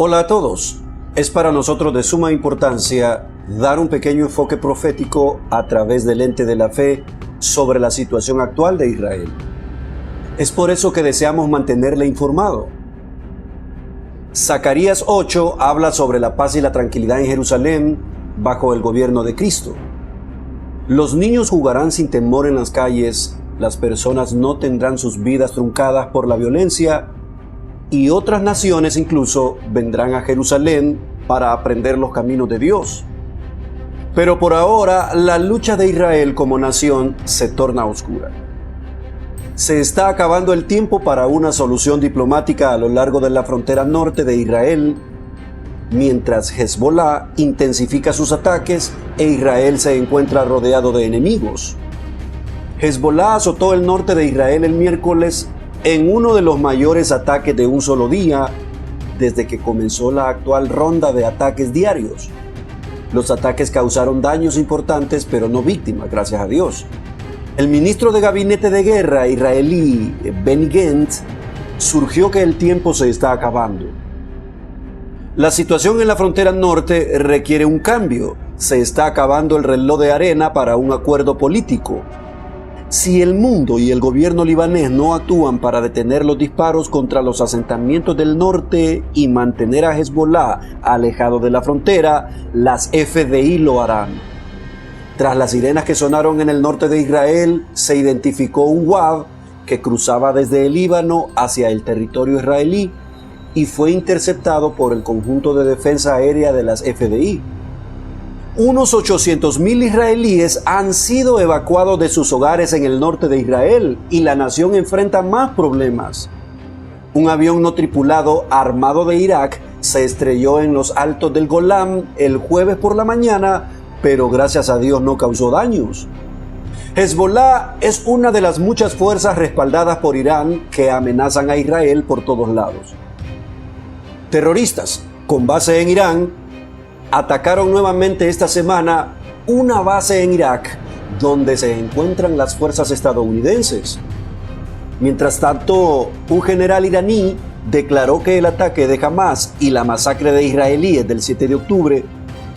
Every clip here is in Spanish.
Hola a todos. Es para nosotros de suma importancia dar un pequeño enfoque profético a través del lente de la fe sobre la situación actual de Israel. Es por eso que deseamos mantenerle informado. Zacarías 8 habla sobre la paz y la tranquilidad en Jerusalén bajo el gobierno de Cristo. Los niños jugarán sin temor en las calles, las personas no tendrán sus vidas truncadas por la violencia y otras naciones incluso vendrán a Jerusalén para aprender los caminos de Dios. Pero por ahora, la lucha de Israel como nación se torna oscura. Se está acabando el tiempo para una solución diplomática a lo largo de la frontera norte de Israel, mientras Hezbollah intensifica sus ataques e Israel se encuentra rodeado de enemigos. Hezbollah azotó el norte de Israel el miércoles en uno de los mayores ataques de un solo día desde que comenzó la actual ronda de ataques diarios. Los ataques causaron daños importantes, pero no víctimas, gracias a Dios. El ministro de Gabinete de Guerra israelí, Benny Gantz, surgió que el tiempo se está acabando. La situación en la frontera norte requiere un cambio. Se está acabando el reloj de arena para un acuerdo político. Si el mundo y el gobierno libanés no actúan para detener los disparos contra los asentamientos del norte y mantener a Hezbollah alejado de la frontera, las FDI lo harán. Tras las sirenas que sonaron en el norte de Israel, se identificó un WAV que cruzaba desde el Líbano hacia el territorio israelí y fue interceptado por el conjunto de defensa aérea de las FDI. Unos 800,000 israelíes han sido evacuados de sus hogares en el norte de Israel y la nación enfrenta más problemas. Un avión no tripulado armado de Irak se estrelló en los altos del Golán el jueves por la mañana, pero gracias a Dios no causó daños. Hezbollah es una de las muchas fuerzas respaldadas por Irán que amenazan a Israel por todos lados. Terroristas con base en Irán atacaron nuevamente esta semana una base en Irak donde se encuentran las fuerzas estadounidenses. Mientras tanto, un general iraní declaró que el ataque de Hamas y la masacre de israelíes del 7 de octubre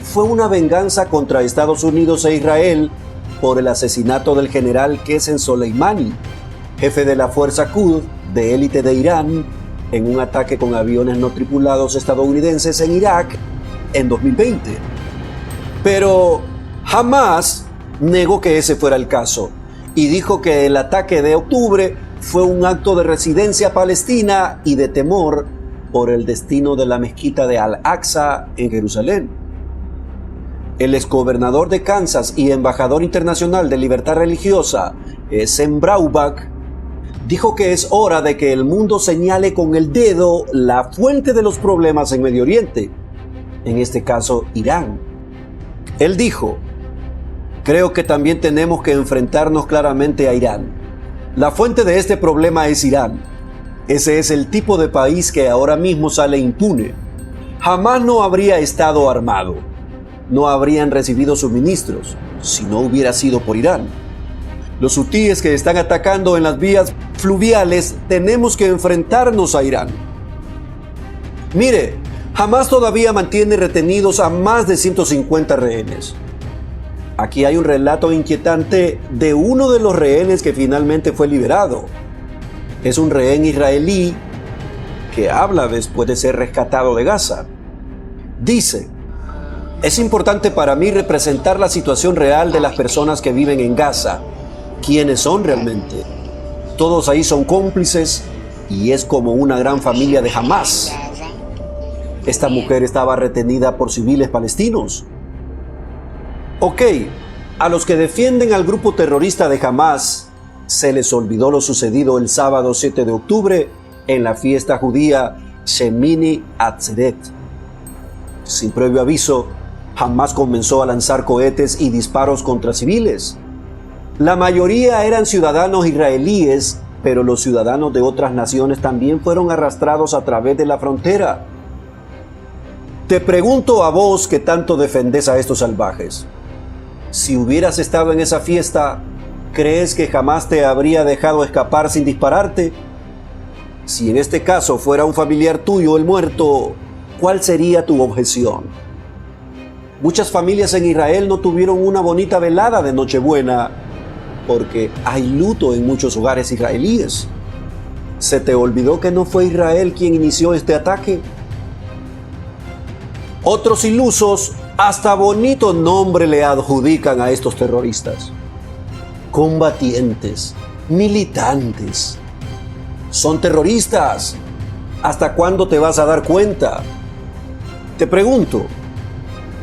fue una venganza contra Estados Unidos e Israel por el asesinato del general Qasem Soleimani, jefe de la fuerza Quds de élite de Irán, en un ataque con aviones no tripulados estadounidenses en Irak en 2020. Pero Hamas negó que ese fuera el caso y dijo que el ataque de octubre fue un acto de residencia palestina y de temor por el destino de la mezquita de Al-Aqsa en Jerusalén. El exgobernador de Kansas y embajador internacional de libertad religiosa, Sam Braubach, dijo que es hora de que el mundo señale con el dedo la fuente de los problemas en Medio Oriente, en este caso Irán. Él dijo: creo que también tenemos que enfrentarnos claramente a Irán. La fuente de este problema es Irán. Ese es el tipo de país que ahora mismo sale impune. Jamás no habría estado armado. No habrían recibido suministros si no hubiera sido por Irán. Los hutíes que están atacando en las vías fluviales, tenemos que enfrentarnos a Irán. Mire, Hamas todavía mantiene retenidos a más de 150 rehenes. Aquí hay un relato inquietante de uno de los rehenes que finalmente fue liberado. Es un rehén israelí que habla después de ser rescatado de Gaza. Dice: es importante para mí representar la situación real de las personas que viven en Gaza. ¿Quiénes son realmente? Todos ahí son cómplices y es como una gran familia de Hamas. Esta mujer estaba retenida por civiles palestinos. Ok, a los que defienden al grupo terrorista de Hamas se les olvidó lo sucedido el sábado 7 de octubre en la fiesta judía Shemini Atzeret. Sin previo aviso, Hamas comenzó a lanzar cohetes y disparos contra civiles. La mayoría eran ciudadanos israelíes, pero los ciudadanos de otras naciones también fueron arrastrados a través de la frontera. Te pregunto a vos que tanto defendés a estos salvajes. Si hubieras estado en esa fiesta, ¿crees que jamás te habría dejado escapar sin dispararte? Si en este caso fuera un familiar tuyo el muerto, ¿cuál sería tu objeción? Muchas familias en Israel no tuvieron una bonita velada de Nochebuena porque hay luto en muchos hogares israelíes. ¿Se te olvidó que no fue Israel quien inició este ataque? Otros ilusos hasta bonito nombre le adjudican a estos terroristas. Combatientes, militantes. Son terroristas. ¿Hasta cuándo te vas a dar cuenta? Te pregunto,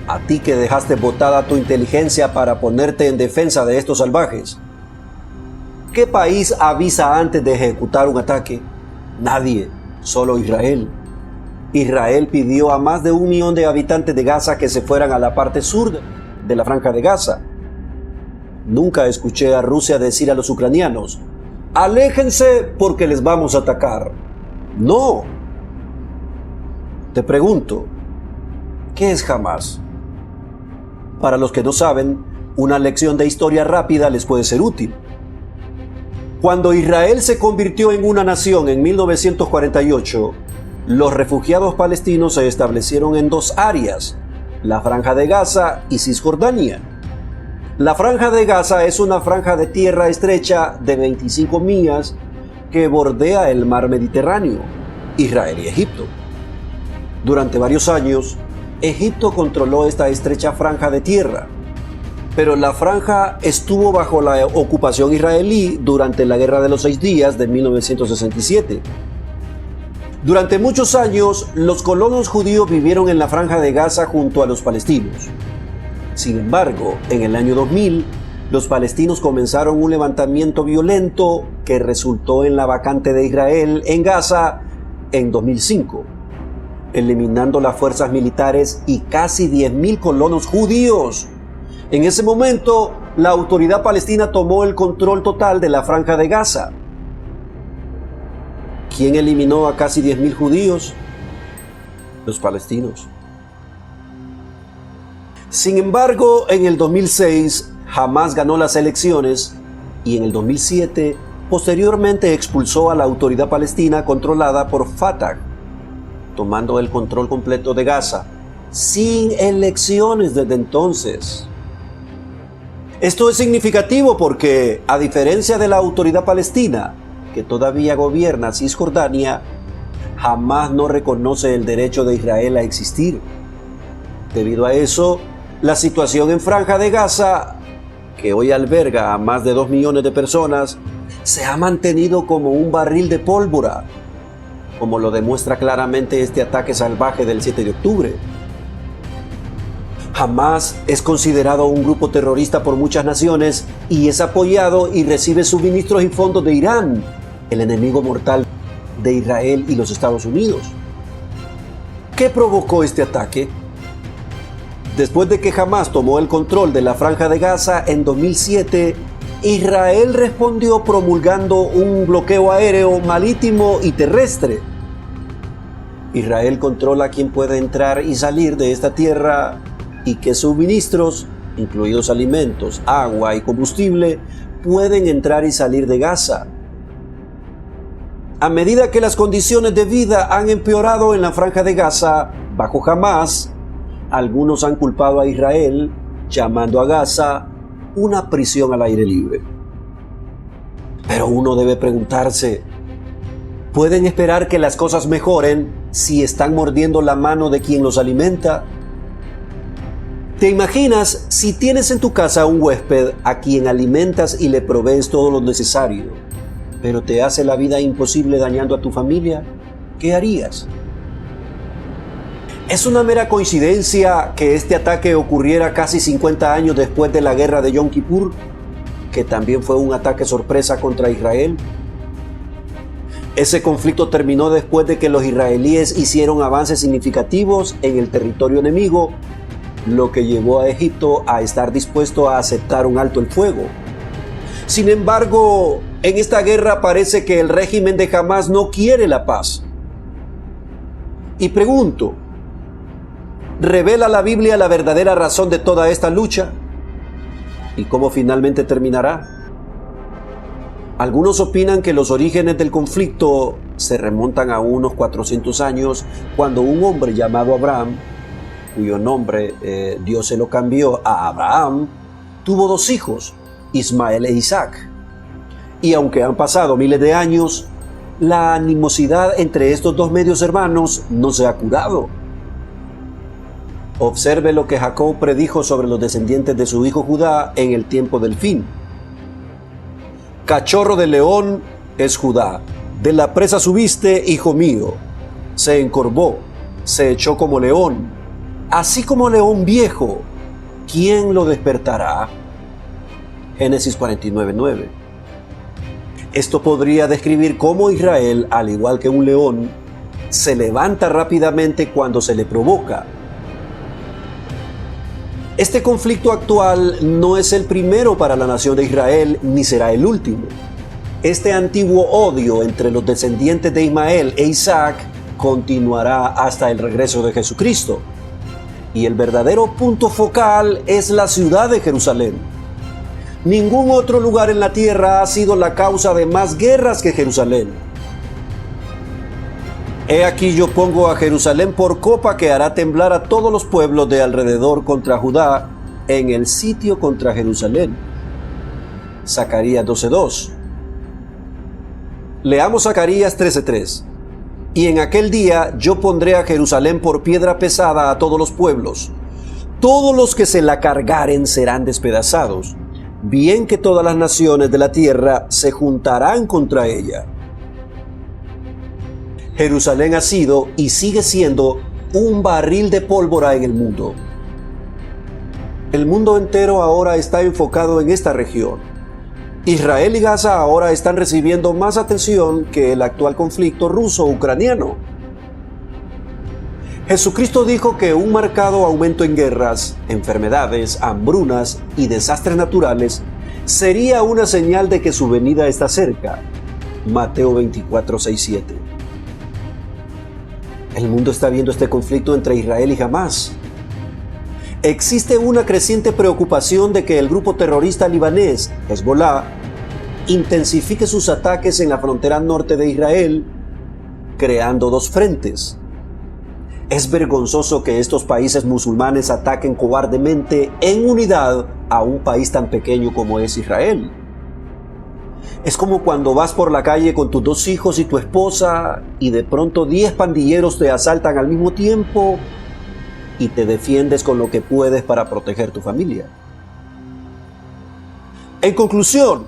a ti que dejaste botada tu inteligencia para ponerte en defensa de estos salvajes, ¿qué país avisa antes de ejecutar un ataque? Nadie, solo Israel. Israel pidió a más de 1 millón de habitantes de Gaza que se fueran a la parte sur de la Franja de Gaza. Nunca escuché a Rusia decir a los ucranianos, aléjense porque les vamos a atacar. No. Te pregunto, ¿qué es Hamás? Para los que no saben, una lección de historia rápida les puede ser útil. Cuando Israel se convirtió en una nación en 1948, los refugiados palestinos se establecieron en 2 áreas, la Franja de Gaza y Cisjordania. La Franja de Gaza es una franja de tierra estrecha de 25 millas que bordea el mar Mediterráneo, Israel y Egipto. Durante varios años, Egipto controló esta estrecha franja de tierra, pero la franja estuvo bajo la ocupación israelí durante la Guerra de los 6 Días de 1967. Durante muchos años, los colonos judíos vivieron en la Franja de Gaza junto a los palestinos. Sin embargo, en el año 2000, los palestinos comenzaron un levantamiento violento que resultó en la vacante de Israel en Gaza en 2005, eliminando las fuerzas militares y casi 10.000 colonos judíos. En ese momento, la autoridad palestina tomó el control total de la Franja de Gaza. ¿Quién eliminó a casi 10.000 judíos? Los palestinos. Sin embargo, en el 2006, Hamás ganó las elecciones y en el 2007, posteriormente expulsó a la autoridad palestina controlada por Fatah, tomando el control completo de Gaza, sin elecciones desde entonces. Esto es significativo porque, a diferencia de la autoridad palestina, que todavía gobierna Cisjordania, Hamás no reconoce el derecho de Israel a existir. Debido a eso, la situación en Franja de Gaza, que hoy alberga a más de 2 millones de personas, se ha mantenido como un barril de pólvora, como lo demuestra claramente este ataque salvaje del 7 de octubre. Hamás es considerado un grupo terrorista por muchas naciones y es apoyado y recibe suministros y fondos de Irán, el enemigo mortal de Israel y los Estados Unidos. ¿Qué provocó este ataque? Después de que Hamás tomó el control de la Franja de Gaza en 2007, Israel respondió promulgando un bloqueo aéreo, marítimo y terrestre. Israel controla quién puede entrar y salir de esta tierra y qué suministros, incluidos alimentos, agua y combustible, pueden entrar y salir de Gaza. A medida que las condiciones de vida han empeorado en la Franja de Gaza, bajo Hamás, algunos han culpado a Israel, llamando a Gaza una prisión al aire libre. Pero uno debe preguntarse, ¿pueden esperar que las cosas mejoren si están mordiendo la mano de quien los alimenta? ¿Te imaginas si tienes en tu casa un huésped a quien alimentas y le provees todo lo necesario, pero te hace la vida imposible dañando a tu familia? ¿Qué harías? ¿Es una mera coincidencia que este ataque ocurriera casi 50 años después de la guerra de Yom Kippur, que también fue un ataque sorpresa contra Israel? Ese conflicto terminó después de que los israelíes hicieron avances significativos en el territorio enemigo, lo que llevó a Egipto a estar dispuesto a aceptar un alto el fuego. Sin embargo, en esta guerra parece que el régimen de Hamás no quiere la paz. Y pregunto, ¿revela la Biblia la verdadera razón de toda esta lucha? ¿Y cómo finalmente terminará? Algunos opinan que los orígenes del conflicto se remontan a unos 400 años, cuando un hombre llamado Abraham, cuyo nombre Dios se lo cambió a Abraham, tuvo dos hijos, Ismael e Isaac. Y aunque han pasado miles de años, la animosidad entre estos dos medios hermanos no se ha curado. Observe lo que Jacob predijo sobre los descendientes de su hijo Judá en el tiempo del fin. Cachorro de león es Judá, de la presa subiste, hijo mío. Se encorvó, se echó como león, así como león viejo. ¿Quién lo despertará? Génesis 49:9. Esto podría describir cómo Israel, al igual que un león, se levanta rápidamente cuando se le provoca. Este conflicto actual no es el primero para la nación de Israel, ni será el último. Este antiguo odio entre los descendientes de Ismael e Isaac continuará hasta el regreso de Jesucristo. Y el verdadero punto focal es la ciudad de Jerusalén. Ningún otro lugar en la tierra ha sido la causa de más guerras que Jerusalén. He aquí yo pongo a Jerusalén por copa que hará temblar a todos los pueblos de alrededor contra Judá en el sitio contra Jerusalén. Zacarías 12:2. Leamos Zacarías 13:3. Y en aquel día yo pondré a Jerusalén por piedra pesada a todos los pueblos. Todos los que se la cargaren serán despedazados. Bien que todas las naciones de la tierra se juntarán contra ella. Jerusalén ha sido y sigue siendo un barril de pólvora en el mundo. El mundo entero ahora está enfocado en esta región. Israel y Gaza ahora están recibiendo más atención que el actual conflicto ruso-ucraniano. Jesucristo dijo que un marcado aumento en guerras, enfermedades, hambrunas y desastres naturales sería una señal de que su venida está cerca. Mateo 24:6-7. El mundo está viendo este conflicto entre Israel y Hamás. Existe una creciente preocupación de que el grupo terrorista libanés, Hezbollah, intensifique sus ataques en la frontera norte de Israel, creando dos frentes. Es vergonzoso que estos países musulmanes ataquen cobardemente en unidad a un país tan pequeño como es Israel. Es como cuando vas por la calle con tus dos hijos y tu esposa y de pronto 10 pandilleros te asaltan al mismo tiempo y te defiendes con lo que puedes para proteger tu familia. En conclusión,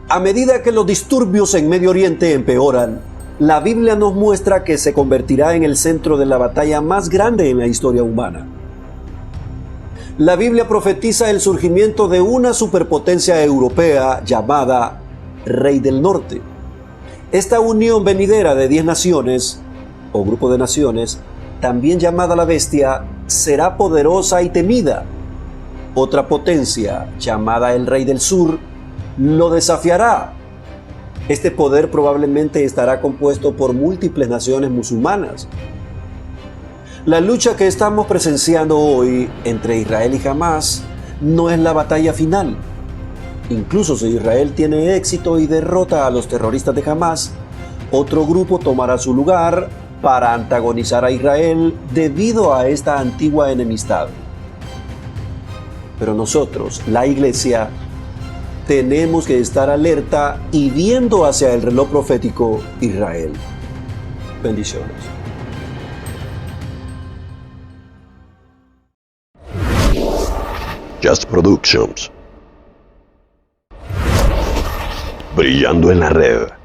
a medida que los disturbios en Medio Oriente empeoran, la Biblia nos muestra que se convertirá en el centro de la batalla más grande en la historia humana. La Biblia profetiza el surgimiento de una superpotencia europea llamada Rey del Norte. Esta unión venidera de 10 naciones, o grupo de naciones, también llamada la Bestia, será poderosa y temida. Otra potencia, llamada el Rey del Sur, lo desafiará. Este poder probablemente estará compuesto por múltiples naciones musulmanas. La lucha que estamos presenciando hoy entre Israel y Hamás no es la batalla final. Incluso si Israel tiene éxito y derrota a los terroristas de Hamás, otro grupo tomará su lugar para antagonizar a Israel debido a esta antigua enemistad. Pero nosotros, la Iglesia, tenemos que estar alerta y viendo hacia el reloj profético Israel. Bendiciones. Just Productions. Brillando en la red.